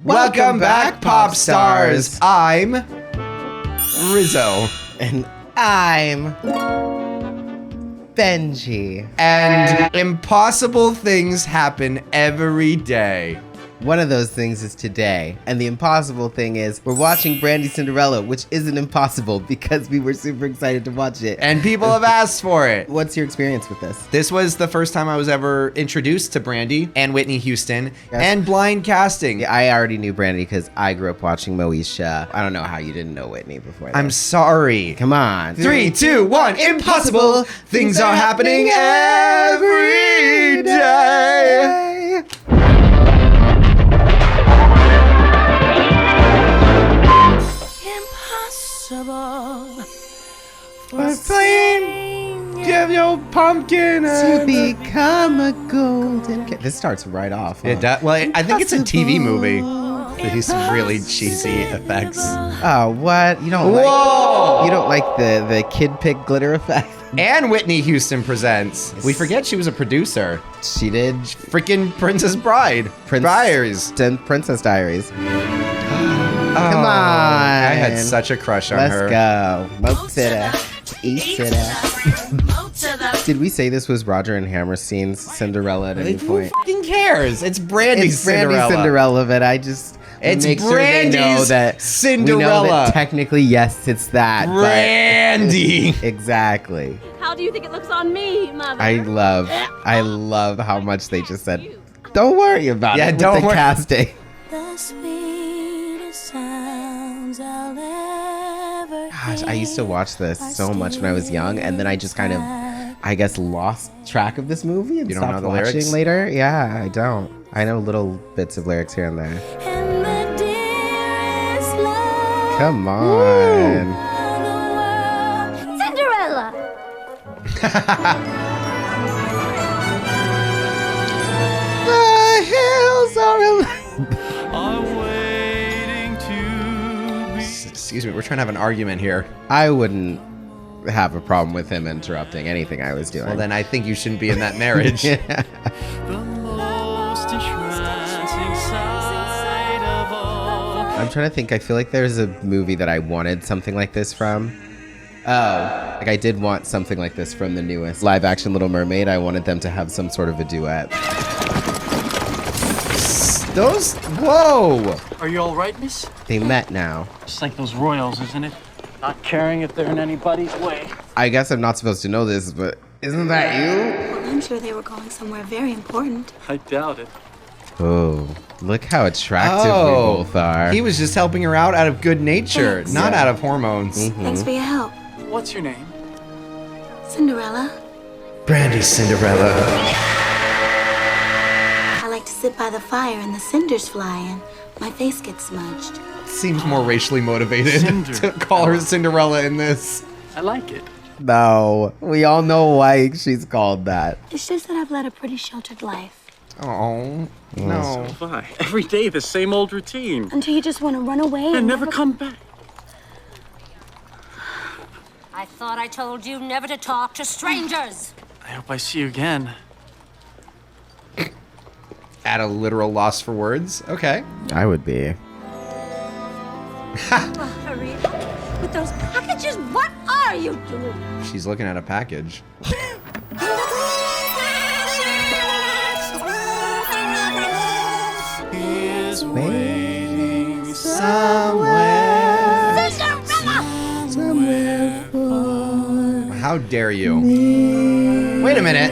Welcome back, pop stars. I'm Rizzo. And I'm Benji. And impossible things happen every day. One of those things is today, and the impossible thing is we're watching Brandy Cinderella, which isn't impossible because we were super excited to watch it. And people have asked for it. What's your experience with this? This was the first time I was ever introduced to Brandy and Whitney Houston and blind casting. Yeah, I already knew Brandy because I grew up watching Moesha. I don't know how you didn't know Whitney before that. I'm sorry. Come on. 3, 2, 1. Impossible. Things are happening every day. We're playing Give your pumpkin to become a golden. This starts right off. Huh? It does. Well, I think it's a TV movie. These really cheesy effects. Oh, what? You don't Whoa! like? You don't like the kid pig glitter effect? And Whitney Houston presents. We forget she was a producer. She did. Freaking Princess Bride. Diaries. Princess Diaries. Come on. I had such a crush on her. Let's go. Mo-tada. Eat-tada. Did we say this was Rodgers and Hammerstein's Cinderella at any point? Who fucking cares? It's Brandy's Cinderella. Brandy's Cinderella, but I just make sure they know that Cinderella. We know that technically, yes, it's that. Brandy. Exactly. How do you think it looks on me, Mother? I love how much they just said, don't worry about it. Don't worry. Casting. The sweetest sounds I'll ever Gosh, I used to watch this so much when I was young, and then I just kind of, I guess, lost track of this movie and You don't stopped know the watching lyrics? later. Yeah, I don't. I know little bits of lyrics here and there. And the dearest love Come on. of the world. Cinderella! The hills are alive. Excuse me, we're trying to have an argument here. I wouldn't have a problem with him interrupting anything I was doing. Well, then I think you shouldn't be in that marriage. I'm trying to think. I feel like there's a movie that I wanted something like this from. Oh, like I did want something like this from the newest live-action Little Mermaid. I wanted them to have some sort of a duet. Whoa! Are you all right, miss? They met now. Just like those royals, isn't it? Not caring if they're in anybody's way. I guess I'm not supposed to know this, but isn't that you? Well, I'm sure they were going somewhere very important. I doubt it. Oh, look how attractive we both are. He was just helping her out of good nature, Thanks. not out of hormones. Thanks for your help. What's your name? Cinderella. Brandy Cinderella. I like to sit by the fire and the cinders fly and my face gets smudged. Seems more racially motivated to call her Cinderella in this. I like it. No, we all know why she's called that. It's just that I've led a pretty sheltered life. Oh, no. Why? Every day the same old routine. Until you just want to run away And never come back. I thought I told you never to talk to strangers. I hope I see you again. At a literal loss for words? Okay. I would be. Hurry up with those packages. What are you doing? She's looking at a package. Waiting somewhere. Somewhere for How dare you? Wait a minute.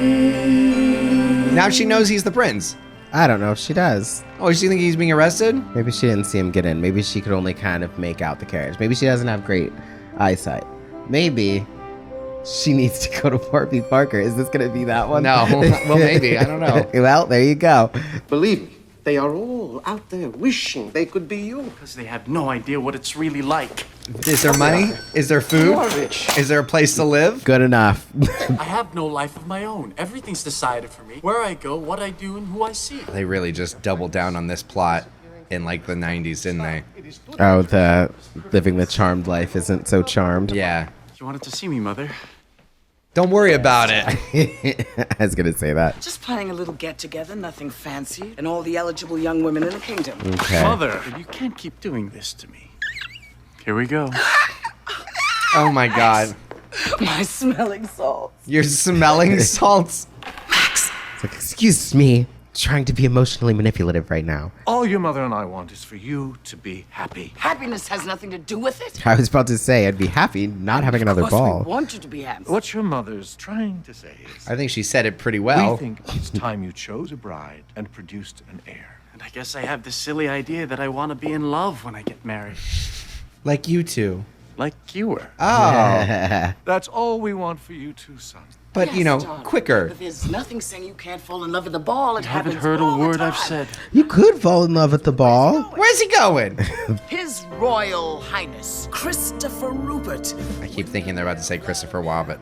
Now she knows he's the prince. I don't know if she does. Oh, does she think he's being arrested? Maybe she didn't see him get in. Maybe she could only kind of make out the carriage. Maybe she doesn't have great eyesight. Maybe she needs to go to Warby Parker. Is this going to be that one? No. Well, maybe. I don't know. Well, there you go. Believe me, they are all out there wishing they could be you. Because they have no idea what it's really like. Is there money? Is there food? You are rich. Is there a place to live? Good enough. I have no life of my own. Everything's decided for me. Where I go, what I do, and who I see. They really just doubled down on this plot in like the 90s, didn't they? Oh, the living the charmed life isn't so charmed. Yeah. You wanted to see me, Mother. Don't worry about it. I was gonna say that. Just planning a little get-together, nothing fancy, and all the eligible young women in the kingdom. Okay. Mother, you can't keep doing this to me. Here we go. Oh my God. My smelling salts. You're smelling salts. It's like, excuse me. Trying to be emotionally manipulative right now. All your mother and I want is for you to be happy. Happiness has nothing to do with it. I was about to say, I'd be happy not having another Of course ball. we want you to be happy. What your mother's trying to say is, I think she said it pretty well. we think it's time you chose a bride and produced an heir. And I guess I have this silly idea that I want to be in love when I get married. Like you two. Like you were. Oh. That's all we want for you two, son. But, Yes, you know, darling. quicker. But there's nothing saying you can't fall in love with the ball. It You haven't happens heard all a the word I've time. said. You could fall in love at the ball. Where's he going? His Royal Highness Christopher Rupert, I keep thinking they're about to say Christopher Robin.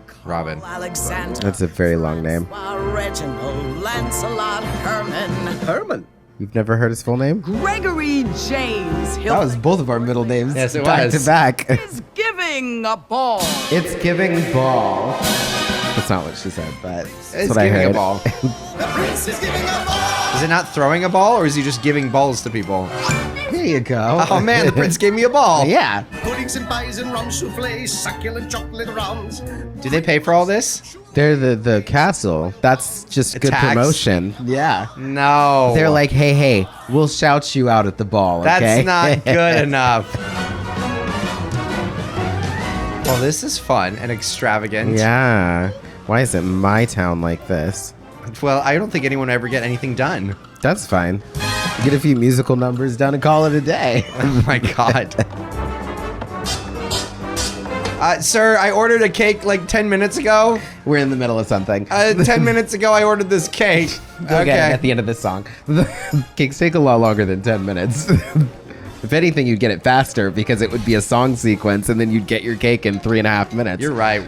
Alexander, That's a very long name. Reginald, Lancelot, Herman, You've never heard his full name? Gregory James Hill. That was both of our middle names. Yes, it back was. to back. is giving a ball. It's giving ball. That's not what she said, but that's It's what I giving heard. a ball. Is it not throwing a ball, or is he just giving balls to people? Here you go. Oh man, the prince gave me a ball. Yeah. Puddings and pies and rum soufflés, succulent chocolate rounds. Do they pay for all this? They're the castle. That's just good Tax? promotion. Yeah. No. They're like, hey, we'll shout you out at the ball. that's okay? not good enough. Well, this is fun and extravagant. Yeah. Why is it my town like this? Well, I don't think anyone will ever get anything done. That's fine. Get a few musical numbers done and call it a day. Oh my God. Sir, I ordered a cake like 10 minutes ago. We're in the middle of something. 10 minutes ago, I ordered this cake. Okay, at the end of this song. The cakes take a lot longer than 10 minutes. If anything, you'd get it faster because it would be a song sequence and then you'd get your cake in 3.5 minutes. You're right.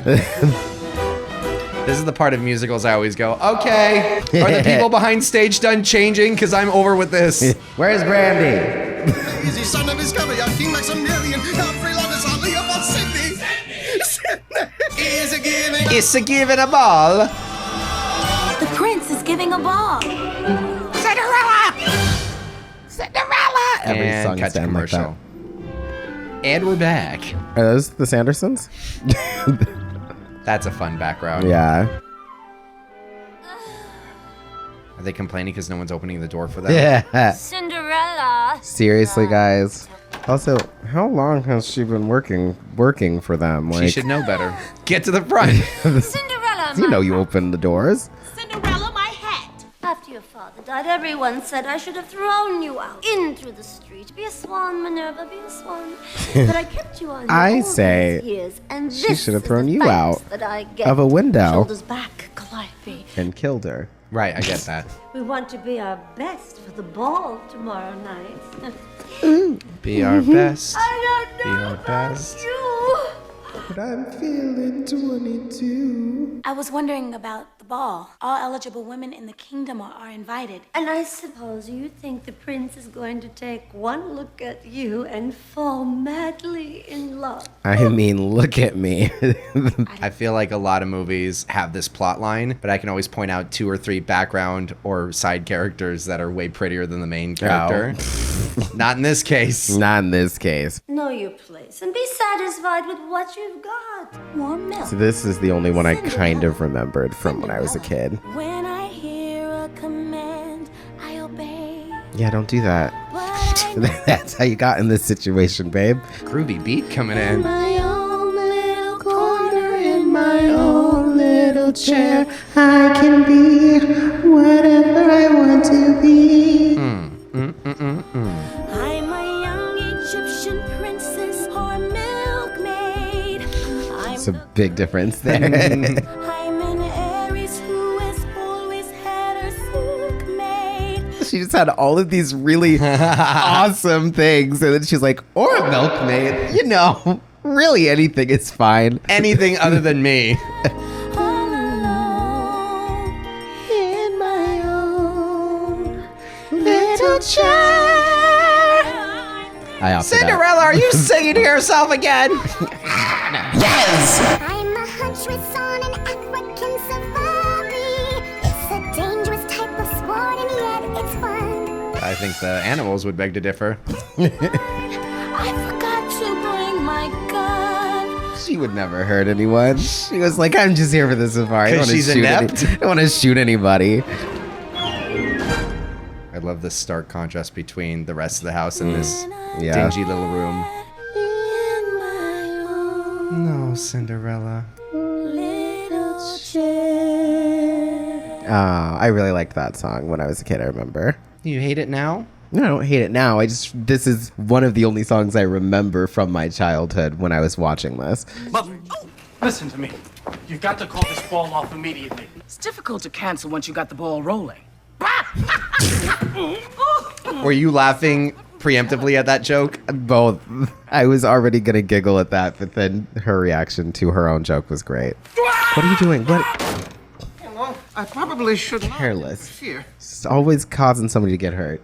This is the part of musicals I always go, okay, are the people behind stage done changing? Because I'm over with this. Where's Brandy? Is he son of his caviar, King Maximilian, every love is only about Sydney. Is it giving? It's a giving a ball. The prince is giving a ball. Every And song cut is to done like commercial. And we're back. Are those the Sandersons? That's a fun background. Yeah. Are they complaining because no one's opening the door for them? Yeah. Cinderella. Seriously, guys. Also, how long has she been working for them? She Like, should know better. Get to the front. Cinderella. you know you open the doors. Cinderella, my hat. After your father died, everyone said I should have thrown you out in through the street. Be a swan, Minerva, be a swan. But I kept you on. I all say these years, and she this should have is thrown the you thanks out that I get. of a window Shoulders back, Calliope. and killed her. Right, I get that. We want to be our best for the ball tomorrow night. Be our best. I don't Be know our about best. you. But I'm feeling 22. I was wondering about the ball. All eligible women in the kingdom are invited. And I suppose you think the prince is going to take one look at you and fall madly in love. I mean, look at me. I feel like a lot of movies have this plot line, but I can always point out 2 or 3 background or side characters that are way prettier than the main character. Not in this case. Not in this case. Know your place and be satisfied with what you've got. Warm milk. So this is the only one I kind of remembered from when I was a kid. When I hear a command, I obey. Yeah, don't do that. But I That's how you got in this situation, babe. Groovy beat coming in. my own little corner in My own little chair, I can be whatever I want to be. I'm a young Egyptian princess or milkmaid. It's a big difference there. I'm an Aries who has always had her silk made. She just had all of these really awesome things, and then she's like, or a milkmaid. You know, really anything is fine. Anything other than me. All alone in my own little chair. I opted out. Cinderella, are you singing to yourself again? I'm a hunch adventurous on an African safari. It's a dangerous type of sport and yet it's fun. I think the animals would beg to differ. I forgot to bring my gun. She would never hurt anyone. She was like, I'm just here for the safari. I don't 'Cause wanna she's shoot inept? I don't want to shoot anybody. I love the stark contrast between the rest of the house and this Yeah. dingy little room. In my own No, Cinderella. little chair. I really liked that song when I was a kid, I remember. You hate it now? No, I don't hate it now. This is one of the only songs I remember from my childhood when I was watching this. Mother, listen to me. You've got to call this ball off immediately. It's difficult to cancel once you got the ball rolling. Were you laughing preemptively at that joke? Both. I was already going to giggle at that, but then her reaction to her own joke was great. What are you doing? What? Well, I probably should not Careless. interfere. It's always causing somebody to get hurt.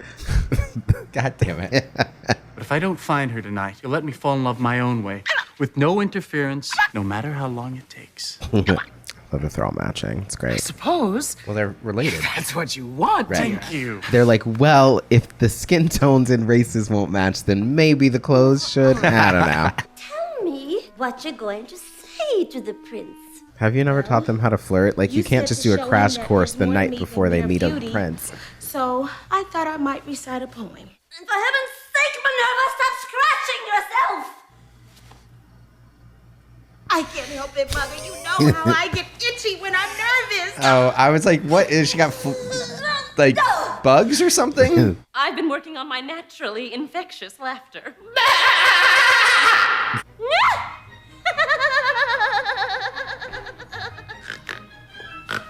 God damn it. But if I don't find her tonight, you'll let me fall in love my own way, with no interference, no matter how long it takes. Love if they're all matching. It's great. Suppose Well, they're related. that's what you want. Right. Thank you. They're like, well, if the skin tones and races won't match, then maybe the clothes should. I don't know. Tell me what you're going to say to the prince. Have you never taught them how to flirt? Like, you can't said just to do a show crash him that course there's the more night to me before than they mere meet a beauty. prince. So I thought I might recite a poem. And for heaven's sake, Minerva, stop scratching yourself! I can't help it, Mother. You know how I get itchy when I'm nervous. Oh, I was like, what is she got? Like bugs or something? I've been working on my naturally infectious laughter.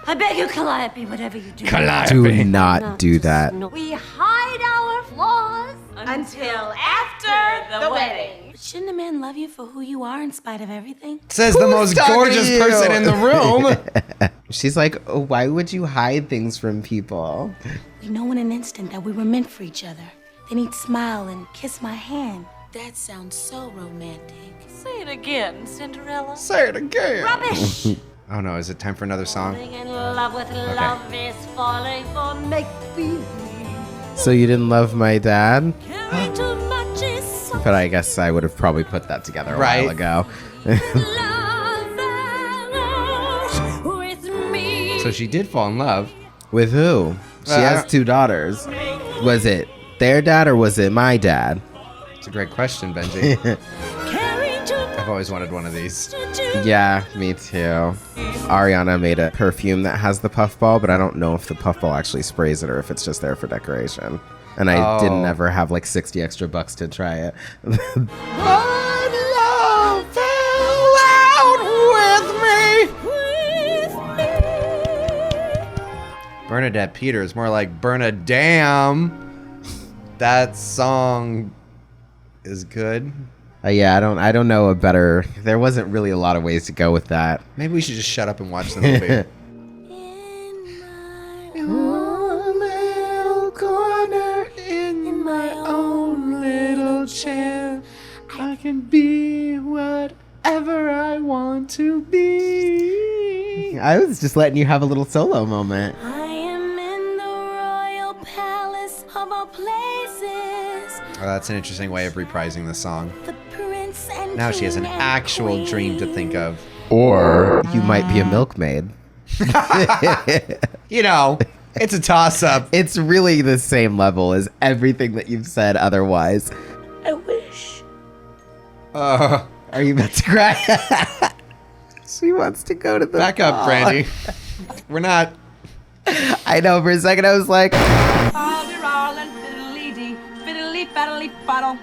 I beg you, Calliope, whatever you do. Do not do that. We hide our flaws Until after the wedding. Shouldn't a man love you for who you are in spite of everything? Says the most talking gorgeous to you? person in the room. She's like, oh, why would you hide things from people? We know in an instant that we were meant for each other. Then he'd smile and kiss my hand. That sounds so romantic. Say it again, Cinderella. Say it again. Rubbish! Oh no, is it time for another song? Falling in love with love is falling for make-believe. So you didn't love my dad? Caring too much is so But I guess I would have probably put that together a Right. while ago. love with me. So she did fall in love. With who? She I has don't- 2 daughters. Was it their dad or was it my dad? It's a great question, Benji. Caring too I've always wanted one of these. much. Yeah, me too. Ariana made a perfume that has the puffball, but I don't know if the puffball actually sprays it or if it's just there for decoration. And I didn't ever have like 60 extra bucks to try it. Bernadette Peters, more like Bernadette. That song is good. Yeah, I don't know a better. There wasn't really a lot of ways to go with that. Maybe we should just shut up and watch the movie. In my own little chair, I can be whatever I want to be. I was just letting you have a little solo moment. I am in the royal palace of all places. Oh, that's an interesting way of reprising the song. The prince and Now she has an king and actual dream to queen. think of. Or you might be a milkmaid. You know, it's a toss-up. It's really the same level as everything that you've said otherwise. I wish. Are you about to cry? She wants to go to the Back up, ball. Brandy. We're not. I know, for a second I was like,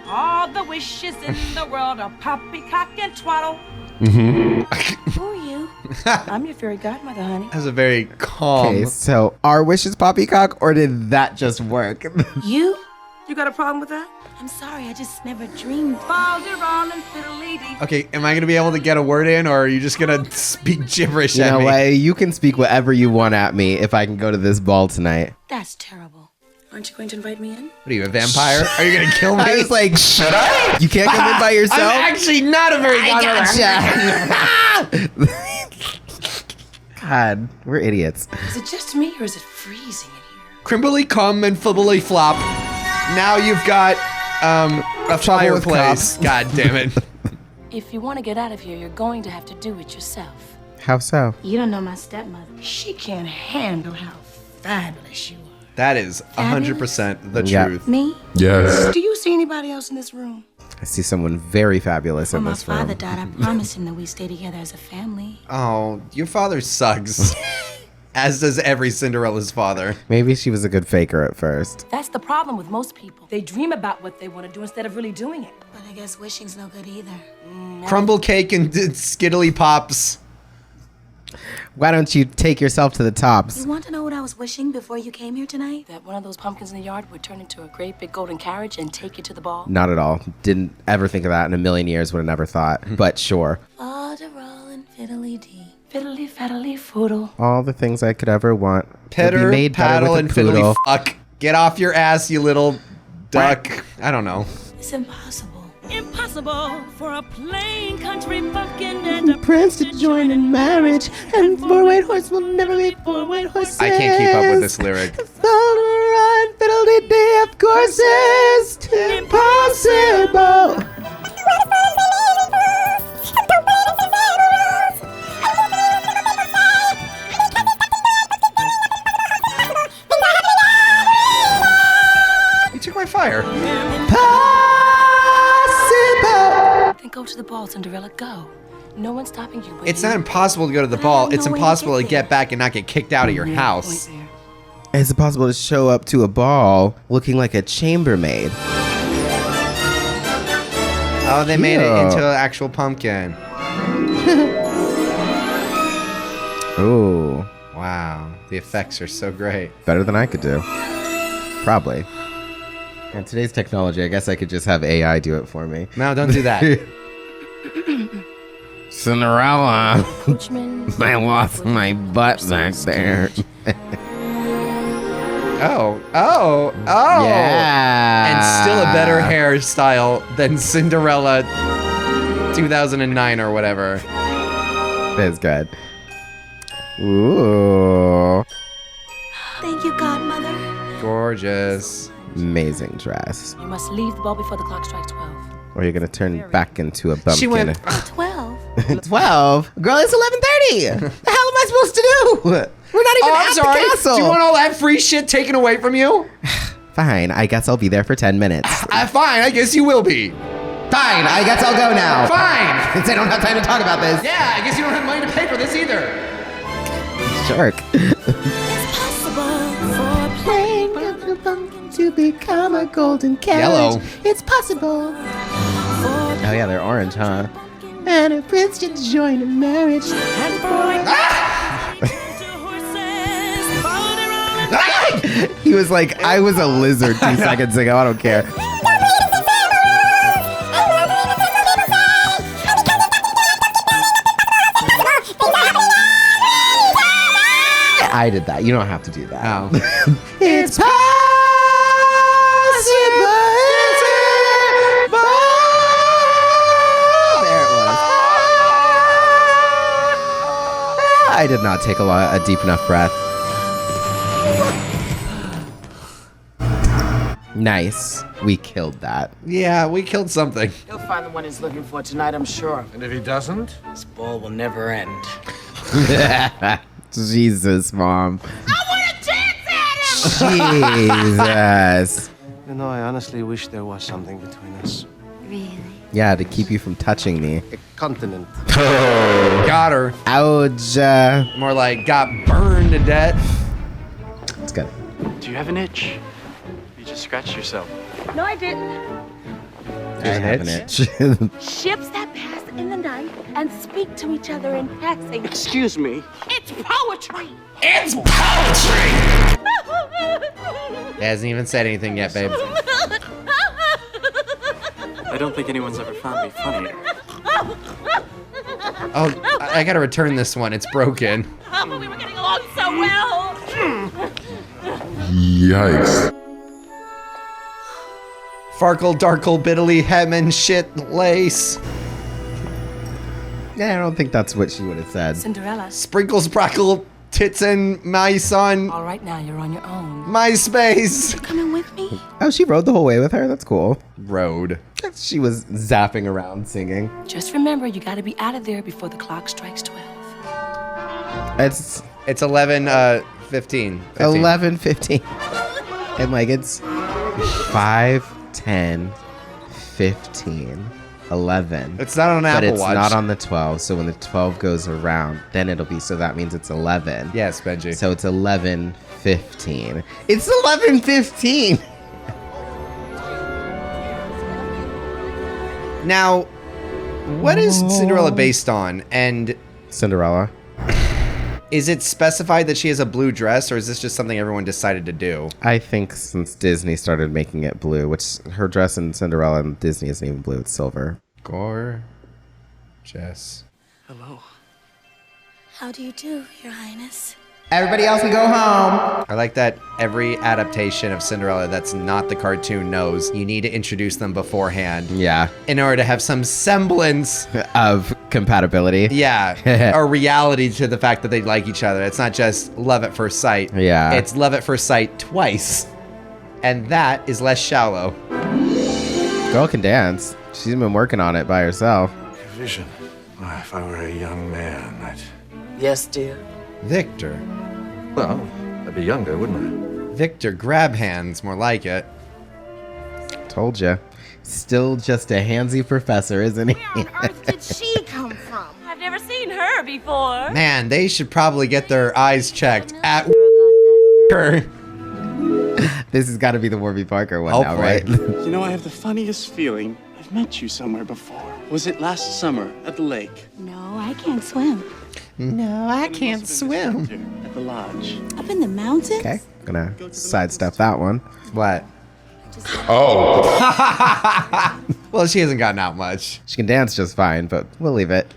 All the wishes in the world are poppycock and twaddle. Who are you? I'm your fairy godmother, honey. That was a very calm. okay, so our wish is poppycock, or did that just work? You? You got a problem with that? I'm sorry, I just never dreamed. Okay, am I gonna be able to get a word in, or are you just gonna speak gibberish You at know me? what? You can speak whatever you want at me if I can go to this ball tonight. That's terrible. Aren't you going to invite me in? What are you, a vampire? Are you gonna kill me? I was like, should I? You can't come in by yourself? I'm actually not a very godmother. Gotcha. God, we're idiots. Is it just me or is it freezing in here? Crimbly cum and fibbly flop. Now you've got a fireplace. God damn it. If you want to get out of here, you're going to have to do it yourself. How so? You don't know my stepmother. She can't handle how fabulous you are. That is 100% the Yeah. truth. Me? Yes. Do you see anybody else in this room? I see someone very fabulous When in my this father room. died, I promised him that we stay together as a family. Oh, your father sucks. As does every Cinderella's father. Maybe she was a good faker at first. That's the problem with most people. They dream about what they want to do instead of really doing it. But I guess wishing's no good either. Crumble cake and skittly pops. Why don't you take yourself to the tops? You want to know what I was wishing before you came here tonight? That one of those pumpkins in the yard would turn into a great big golden carriage and take you to the ball. Not at all. Didn't ever think of that in a million years. Would have never thought. But sure. Fodderall and fiddly-dee. Fiddly faddly foodle. All the things I could ever want. Would be Pitter, made better paddle, with a and fiddly poodle. fuck. Get off your ass, you little duck. I don't know. It's impossible. Impossible for a plain country pumpkin and a Prince to join in marriage, and four white horses will never be four white horses. I can't keep up with this lyric. Run, fiddle-dee-dee, of course it's impossible. You took my fire. Then go to the ball, Cinderella. Go. No one's stopping you. It's not impossible to go to the ball. It's no way to impossible to get get there. back and not get kicked out of your house. Point there. Is it possible to show up to a ball looking like a chambermaid? Oh, they made it Yeah. into an actual pumpkin. Ooh, Wow. The effects are so great. better than I could do. Probably. And today's technology, I guess I could just have AI do it for me. No, don't do that. Cinderella, Coachman. I lost my butt back there. Oh. Yeah. And still a better hairstyle than Cinderella 2009 or whatever. It's good. Ooh. Thank you, godmother. Gorgeous. Amazing dress. You must leave the ball before the clock strikes 12. Or you're gonna turn back into a bumpkin. She went. 12? 12? Girl, it's 11:30. The hell am I supposed to do? We're not even Oh, at I'm sorry. the castle. Do you want all that free shit taken away from you? Fine, I guess I'll be there for 10 minutes. Fine, I guess you will be. Fine, I guess I'll go now. Fine. Since I don't have time to talk about this. Yeah, I guess you don't have money to pay for this either. Shark. possible for a plain A pumpkin to become a golden carriage. Yellow. It's possible. Oh yeah, they're orange, huh? And a prince to join in marriage. and boy horses follow their own. He was like, I was a lizard 2 seconds ago. I don't care. I did that. You don't have to do that. Oh. It's possible. There it was. I did not take a deep enough breath. Nice. We killed that. Yeah, we killed something. He'll find the one he's looking for tonight, I'm sure. And if he doesn't? This ball will never end. Jesus, Mom. I want a chance at him! Jesus. You know, I honestly wish there was something between us. Really? Yeah, to keep you from touching me. A continent. Got her. Ouch. More like got burned to death. It's good. Do you have an itch? You just scratched yourself. No, I didn't. I have an itch. Ships that pass in the night and speak to each other in passing. Excuse me. It's poetry. It's poetry! It hasn't even said anything yet, babe. I don't think anyone's ever found me funnier. Oh, I gotta return this one. It's broken. Oh, but we were getting along so well. Yikes. Farkle, darkle, biddly, hem and shit, lace. Yeah, I don't think that's what she would have said. Cinderella. Sprinkles, sprockle, tits, and my son. All right, now you're on your own. MySpace. Coming with me? Oh, she rode the whole way with her? That's cool. Road. She was zapping around singing. Just remember, you got to be out of there before the clock strikes 12. It's It's 11:15. 11:15. And like it's 5, 10, 15, 11. It's not on But Apple it's Watch. not on the 12. So when the 12 goes around, then it'll be, so that means it's 11. Yes, Benji. So it's 11:15. It's 11:15. Now, what is Cinderella based on? And Cinderella. is it specified that she has a blue dress, or is this just something everyone decided to do? I think since Disney started making it blue, which her dress in Cinderella and Disney isn't even blue, it's silver. Jess. Hello. How do you do, Your Highness? Everybody else can go home. I like that every adaptation of Cinderella that's not the cartoon knows you need to introduce them beforehand Yeah. in order to have some semblance, Of compatibility. yeah, or reality to the fact that they like each other. It's not just love at first sight. Yeah. It's love at first sight twice. And that is less shallow. Girl can dance. She's been working on it by herself. Vision. Why, if I were a young man, I'd... Yes, dear. Victor. Well, I'd be younger, wouldn't Victor grab hands, more like it. Told ya. Still just a handsy professor, isn't he? Where on earth did she come from? I've never seen her before. Man, they should probably get their eyes checked at her. This has got to be the Warby Parker one now, Hopefully. right? You know, I have the funniest feeling. I've met you somewhere before. Was it last summer at the lake? No, I can't swim. No, I It can't must have been this swim. winter At the lodge. Up in the mountains? Okay, gonna sidestep that one. What? Oh. Well, she hasn't gotten out much. She can dance just fine, but we'll leave it.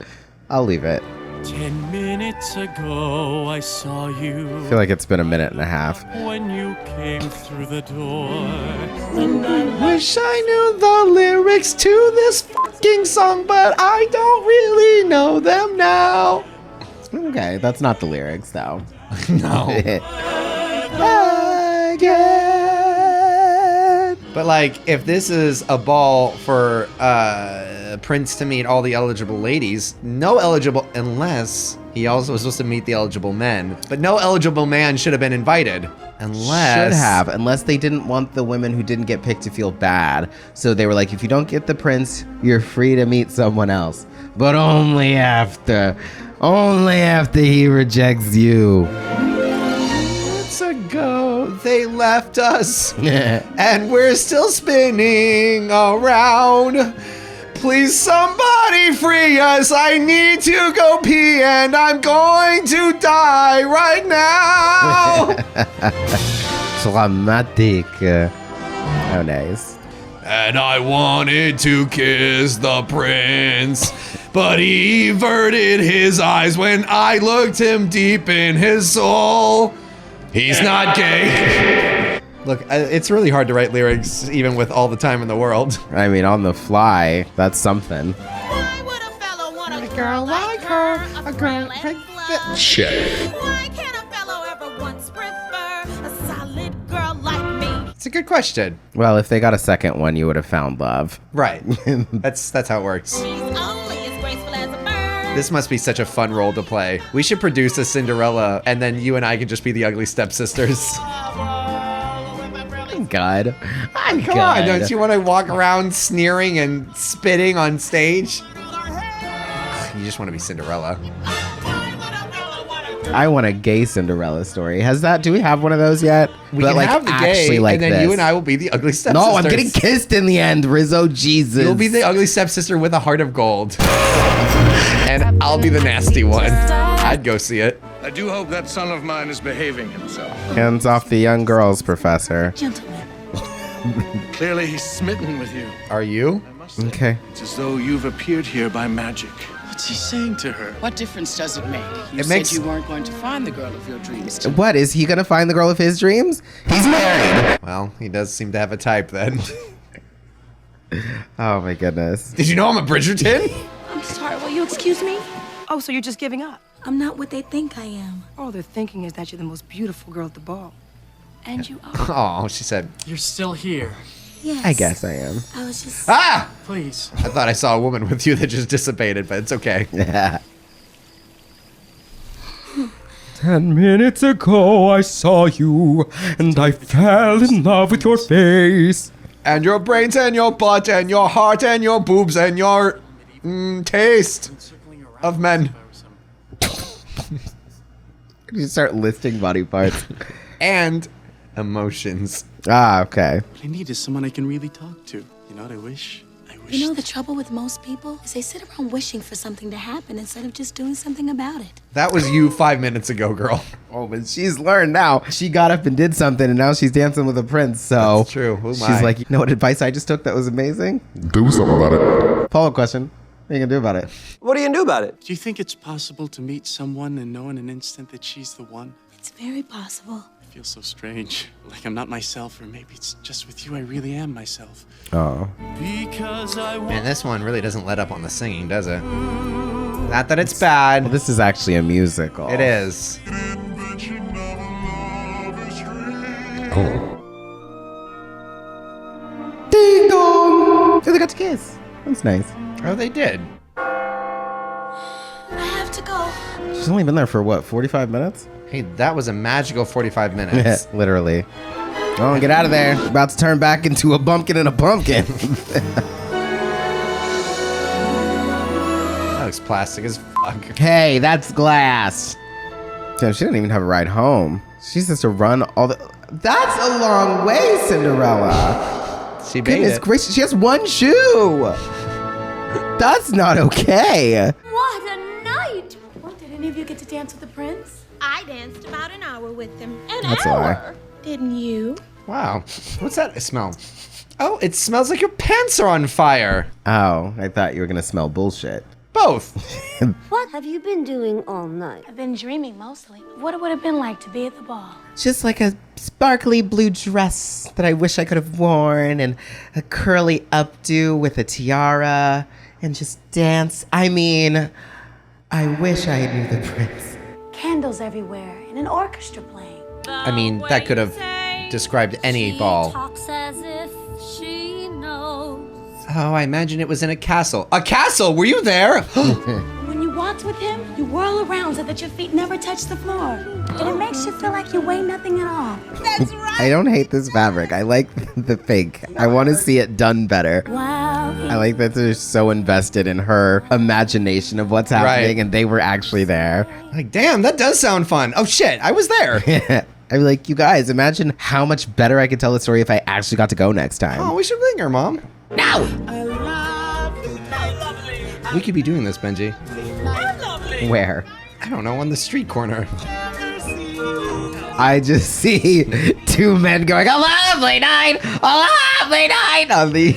I'll leave it. 10 minutes ago, I saw you I feel like it's been a minute and a half. when you came through the door. Wish I knew the lyrics to this fucking song, but I don't really know them now. Okay, that's not the lyrics, though. No. But like, if this is a ball for Prince to meet all the eligible ladies, no eligible, unless he also was supposed to meet the eligible men, but no eligible man should have been invited. Unless they didn't want the women who didn't get picked to feel bad. So they were like, if you don't get the prince, you're free to meet someone else, but only after he rejects you. Months ago, they left us, and we're still spinning around. Please, somebody free us. I need to go pee, and I'm going to die right now. Dramatic. Oh, nice. And I wanted to kiss the prince, but he averted his eyes when I looked him deep in his soul. He's not gay. Look, it's really hard to write lyrics, even with all the time in the world. I mean, on the fly, that's something. Why would a fellow want a girl like her, a girl like like blood? Shit. Why can't a fellow ever once prefer a solid girl like me? It's a good question. Well, if they got a second one, you would have found love. Right. That's how it works. She's only as graceful as a bird. This must be such a fun role to play. We should produce a Cinderella, and then you and I can just be the ugly stepsisters. God. Come on, don't you want to walk around sneering and spitting on stage? You just want to be Cinderella. I want a gay Cinderella story. Do we have one of those yet? We can have the gay, and then you and I will be the ugly stepsisters. No, I'm getting kissed in the end, Rizzo. Jesus. You'll be the ugly stepsister with a heart of gold. And I'll be the nasty one. I'd go see it. I do hope that son of mine is behaving himself. Hands off the young girls, Professor. Gentlemen. Clearly he's smitten with you. Are you? I must say, Okay. it's as though you've appeared here by magic. What's he saying to her? What difference does it make? You It said makes- you weren't going to find the girl of your dreams. What, is he gonna find the girl of his dreams? He's married. Well, he does seem to have a type then. Oh my goodness. Did you know I'm a Bridgerton? I'm sorry, will you you excuse me? Oh, so you're just giving up? I'm not what they think I am. All they're thinking is that you're the most beautiful girl at the ball. And you are. Oh, she said. You're still here. Yes. I guess I am. I was just... Ah! Please. I thought I saw a woman with you that just dissipated, but it's okay. Yeah. 10 minutes ago I saw you, and I fell in love with your face. And your brains and your butt and your heart and your boobs and your taste of men. You start listing body parts. And emotions. Ah, okay. What I need is someone I can really talk to. You know what I wish? You know, the trouble with most people is they sit around wishing for something to happen instead of just doing something about it. That was you 5 minutes ago, girl. Oh, but she's learned now. She got up and did something, and now she's dancing with a prince, so... That's true. Oh, she's my. like, you know what advice I just took that was amazing? Do something about it. Follow-up question. What are you gonna do about it? What are you gonna do about it? Do you think it's possible to meet someone and know in an instant that she's the one? It's very possible. I feel so strange. Like I'm not myself, or maybe it's just with you I really am myself. Oh. Because I want Man, this one really doesn't let up on the singing, does it? Not that it's bad. Well, this is actually a musical. It is. Oh. Ding dong! So they got to kiss. That's nice. Oh, they did. I have to go. She's only been there for, what, 45 minutes? Hey, that was a magical 45 minutes. Literally. Oh, get out of there. About to turn back into a bumpkin and a pumpkin. That looks plastic as fuck. Hey, that's glass. Damn, she didn't even have a ride home. She has to run all the... That's a long way, Cinderella. She made Goodness it. gracious, she has one shoe. That's not okay. What a night! What, did any of you get to dance with the prince? I danced about an hour with him. That's a lie. Didn't you? Wow. What's that smell? Oh, it smells like your pants are on fire. Oh, I thought you were going to smell bullshit. Both. What have you been doing all night? I've been dreaming mostly of what it would have been like to be at the ball. Just like a sparkly blue dress that I wish I could have worn, and a curly updo with a tiara, and just dance. I mean, I wish I knew the prince. Candles everywhere and an orchestra playing. I mean, that could have described any ball. Talks as if she knows. Oh, I imagine it was in a castle. A castle? Were you there? When you walk with him, you whirl around so that your feet never touch the floor. And it makes you feel like you weigh nothing at all. That's right. I don't hate this fabric. I like the fake. I want to see it done better. Wow. I like that they're so invested in her imagination of what's happening, and they were actually there. Like, damn, that does sound fun. Oh, shit, I was there. I'd be like, you guys, imagine how much better I could tell the story if I actually got to go next time. Oh, we should bring her, Mom. No! We could be doing this, Benji. Where? I don't know, on the street corner. I just see two men going, a lovely night on the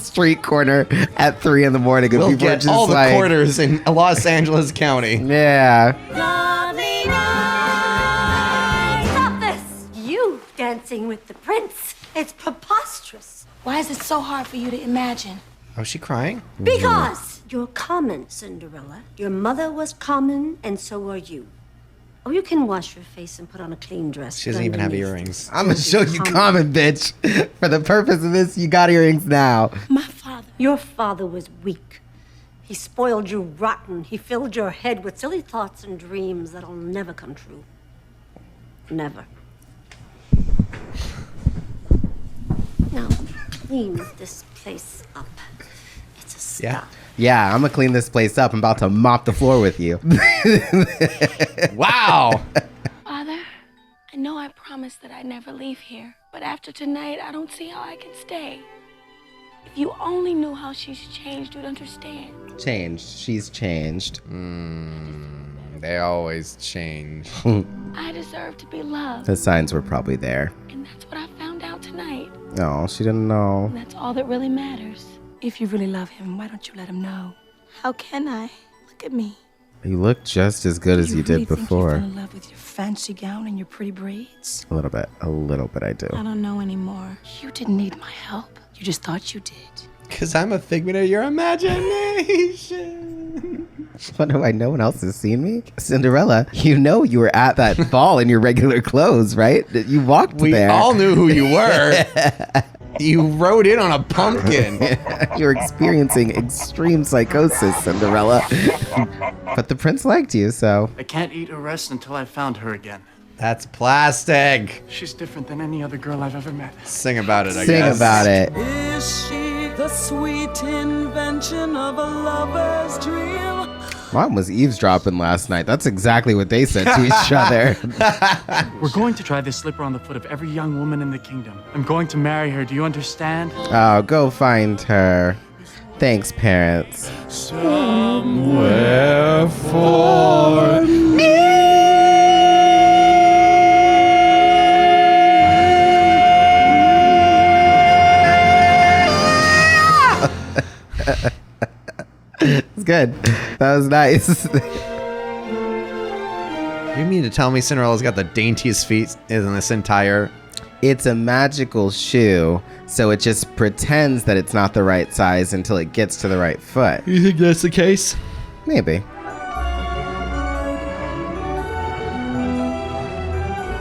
street corner at 3 in the morning. We'll get all the quarters in Los Angeles County. Yeah. Lovely night. Stop this! You dancing with the prince. It's preposterous. Why is it so hard for you to imagine? Oh, is she crying? Because you're common, Cinderella. Your mother was common, and so are you. Oh, you can wash your face and put on a clean dress. She doesn't even have underneath. earrings. I'm going to show you common, bitch. For the purpose of this, you got earrings now. My father. Your father was weak. He spoiled you rotten. He filled your head with silly thoughts and dreams that'll never come true. Never. Now, clean this place up. It's a stop. Yeah, I'm going to clean this place up. I'm about to mop the floor with you. Wow. Father, I know I promised that I'd never leave here, but after tonight, I don't see how I can stay. If you only knew how she's changed, you'd understand. Changed. She's changed. They always change. I deserve to be loved, The signs were probably there. and that's what I found out tonight. No, she didn't know. And that's all that really matters. If you really love him, why don't you let him know? How can I? Look at me. You look just as good as you really did think you before. fell in love with your fancy gown and your pretty braids? A little bit I do. I don't know anymore. You didn't need my help. You just thought you did. Because I'm a figment of your imagination. Wonder why no one else has seen me? Cinderella, you know you were at that ball in your regular clothes, right? You walked We there. all knew who you were. You rode in on a pumpkin. You're experiencing extreme psychosis, Cinderella. But the prince liked you, so... I can't eat or rest until I've found her again. That's plastic. She's different than any other girl I've ever met. Sing about it, I Sing guess. about it. Is she the sweet invention of a lover's dream? Mom was eavesdropping last night. That's exactly what they said to each other. We're going to try this slipper on the foot of every young woman in the kingdom. I'm going to marry her. Do you understand? Oh, go find her. Thanks, parents. Somewhere for me. It's good. That was nice. You mean to tell me Cinderella's got the daintiest feet in this entire... It's a magical shoe, so it just pretends that it's not the right size until it gets to the right foot. You think that's the case? Maybe.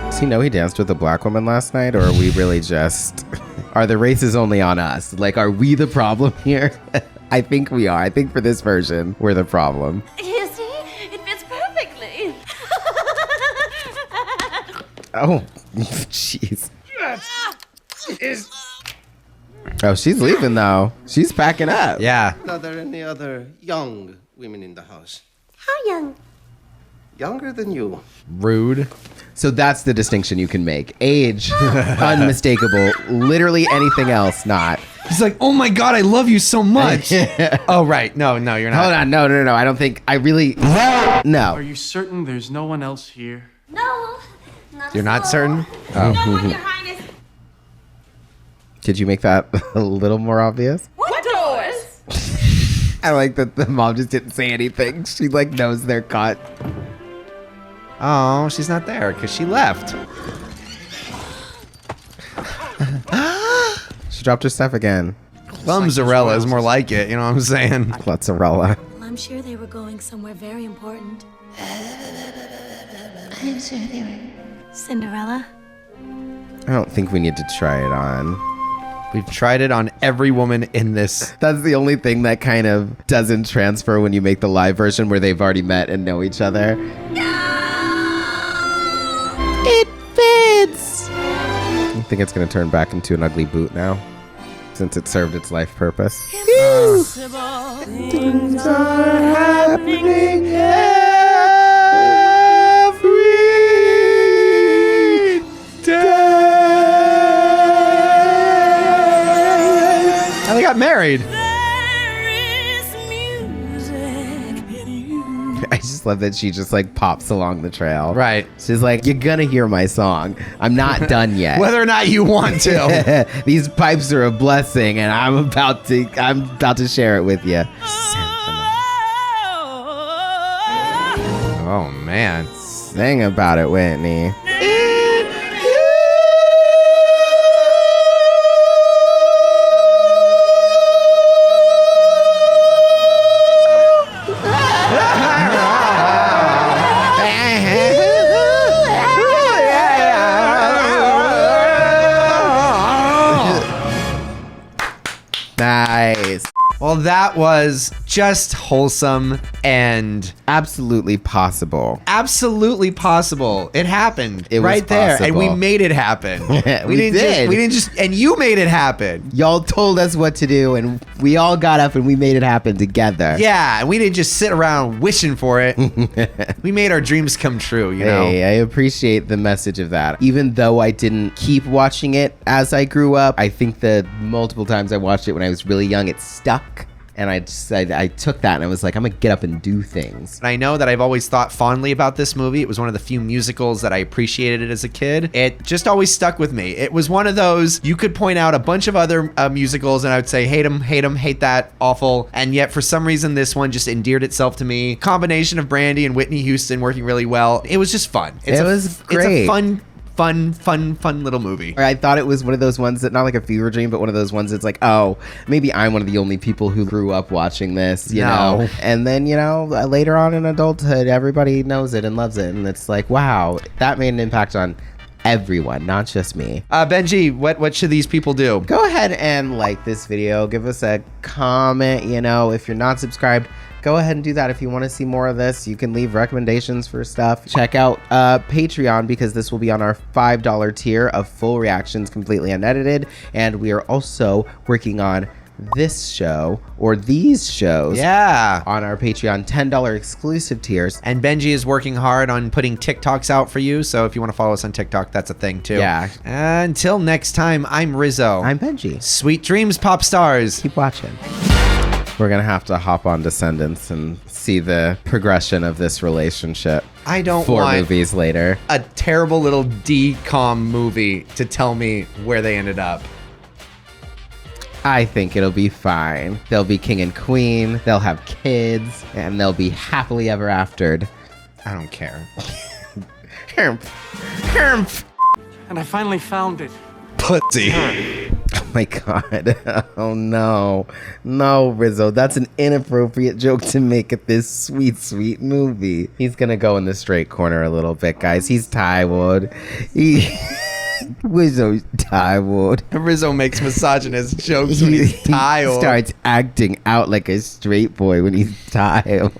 Does he know he danced with a black woman last night, or are we really just... Are the races only on us? Like, are we the problem here? I think we are. I think for this version, we're the problem. You see? It fits perfectly. Oh, jeez. Oh, she's leaving, though. She's packing up. Yeah. Are there any other young women in the house? How young? Younger than you. Rude. So that's the distinction you can make. Age, unmistakable. Literally anything else, not. He's like, oh my God, I love you so much. Oh, right. No, you're not. Hold on. No. I don't think I really... No. Are you certain there's no one else here? No. Not You're not at all. certain? No one, Your Highness. Could you make that a little more obvious? What doors? I like that the mom just didn't say anything. She like knows they're caught. Oh, she's not there because she left. She dropped her stuff again. Clumzarella is more like it, you know what I'm saying? Clutzarella. Well, I'm sure they were going somewhere very important. I'm sure they were. Cinderella? I don't think we need to try it on. We've tried it on every woman in this. That's the only thing that kind of doesn't transfer when you make the live version where they've already met and know each other. It fits! I think it's going to turn back into an ugly boot now, since it served its life purpose. Things are happening every day. And they got married. I just love that she just like pops along the trail. Right. She's like, you're gonna hear my song. I'm not done yet. Whether or not you want to. These pipes are a blessing, and I'm about to share it with you. Oh man. Sing about it, Whitney. Nice. Well, that was just wholesome and Absolutely possible. absolutely possible. It happened It was right there, and we possible. made it happen. We didn't did. we didn't just, and you made it happen. Y'all told us what to do, and we all got up and we made it happen together. Yeah, and we didn't just sit around wishing for it. We made our dreams come true, you know. Hey, I appreciate the message of that. Even though I didn't keep watching it as I grew up, I think the multiple times I watched it when I was really young, it stuck. And I took that and I was like, I'm gonna get up and do things. And I know that I've always thought fondly about this movie. It was one of the few musicals that I appreciated as a kid. It just always stuck with me. It was one of those, you could point out a bunch of other musicals and I would say, hate them, hate that, awful. And yet for some reason, this one just endeared itself to me. Combination of Brandy and Whitney Houston working really well. It was just fun. It was great. It's a fun little movie. I thought it was one of those ones that, not like a fever dream, but one of those ones that's like, oh, maybe I'm one of the only people who grew up watching this, you know? And then, you know, later on in adulthood, everybody knows it and loves it. And it's like, wow, that made an impact on everyone, not just me. Benji, what should these people do? Go ahead and like this video. Give us a comment, you know. If you're not subscribed, go ahead and do that. If you want to see more of this, you can leave recommendations for stuff. Check out Patreon, because this will be on our $5 tier of full reactions, completely unedited. And we are also working on this show, or these shows, on our Patreon $10 exclusive tiers. And Benji is working hard on putting TikToks out for you, so if you want to follow us on TikTok, that's a thing too. Until next time, I'm Rizzo. I'm Benji. Sweet dreams, pop stars. Keep watching. We're gonna have to hop on Descendants and see the progression of this relationship. I don't 4 want movies later. A terrible little DCOM movie to tell me where they ended up. I think it'll be fine. They'll be king and queen, they'll have kids, and they'll be happily ever aftered. I don't care. And I finally found it. Pussy. Oh my god. Oh no. No, Rizzo, that's an inappropriate joke to make at this sweet movie. He's gonna go in the straight corner a little bit, guys. He's Tyward. Rizzo's Tyward. Rizzo makes misogynist jokes when he's tired. He starts acting out like a straight boy when he's tired.